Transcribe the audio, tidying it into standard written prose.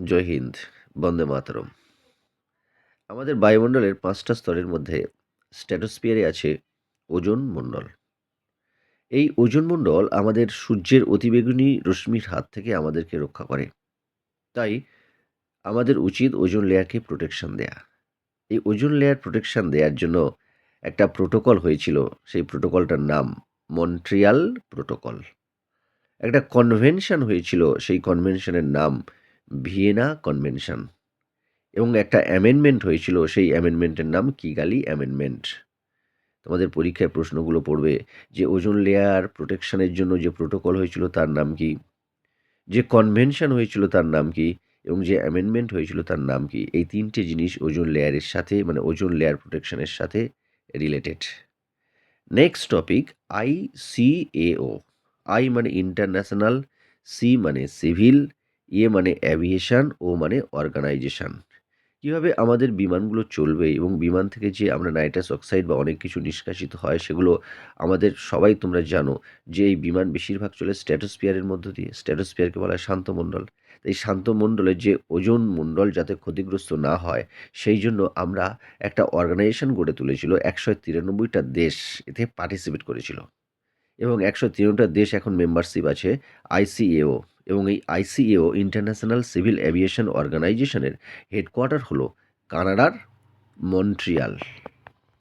জয় হিন্দ, বন্দে মাতরম। আমাদের বায়ুমণ্ডলের ৫টা স্তরের মধ্যে স্ট্র্যাটোস্ফিয়ারে আছে ওজোন মণ্ডল। এই ওজোন মণ্ডল আমাদের সূর্যের অতিবেগুনি রশ্মির হাত থেকে আমাদেরকে রক্ষা করে। তাই আমাদের উচিত ওজোন লেয়ারকে প্রোটেকশন দেয়া। এই ওজোন লেয়ার প্রোটেকশন দেয়ার জন্য একটা প্রোটোকল হয়েছিল, সেই প্রোটোকলটার নাম মন্ট্রিয়াল প্রোটোকল। একটা কনভেনশন হয়েছিল, সেই কনভেনশনের নাম ভিয়েনা কনভেনশন। এবং একটা অ্যামেন্ডমেন্ট হয়েছিল, সেই অ্যামেন্ডমেন্টের নাম কিগালি অ্যামেন্ডমেন্ট। তোমাদের পরীক্ষায় প্রশ্নগুলো পড়বে যে ওজোন লেয়ার প্রোটেকশনের জন্য যে প্রোটোকল হয়েছিল তার নাম কি, যে কনভেনশন হয়েছিল তার নাম কি, এবং যে অ্যামেন্ডমেন্ট হয়েছিল তার নাম কি। এই তিনটে জিনিস ওজোন লেয়ারের সাথে, মানে ওজোন লেয়ার প্রোটেকশনের সাথে related. Next topic, ICAO. I মানে ইন্টারন্যাশনাল, সি মানে সিভিল, এ মানে অ্যাভিয়েশন, ও মানে অর্গানাইজেশন। কীভাবে আমাদের বিমানগুলো চলবে এবং বিমান থেকে যে আমরা নাইট্রাস অক্সাইড বা অনেক কিছু নিষ্কাশিত হয় সেগুলো আমাদের সবাই তোমরা জানো যে এই বিমান বেশিরভাগ চলে স্ট্র্যাটোস্ফিয়ারের মধ্য দিয়ে। স্ট্র্যাটোস্ফিয়ারকে বলা হয় শান্তমণ্ডল। এই শান্তমণ্ডলের যে ওজোন মণ্ডল যাতে ক্ষতিগ্রস্ত না হয় সেই জন্য আমরা একটা অর্গানাইজেশন গড়ে তুলেছিল। ১৯৩টা দেশ এতে পার্টিসিপেট করেছিল এবং ১০৩টা দেশ এখন মেম্বারশিপ আছে আইসিএও। এবং এই আইসিএও ইন্টারন্যাশনাল সিভিল এভিয়েশন অর্গানাইজেশনের হেডকোয়ার্টার হলো কানাডার মন্ট্রিয়াল।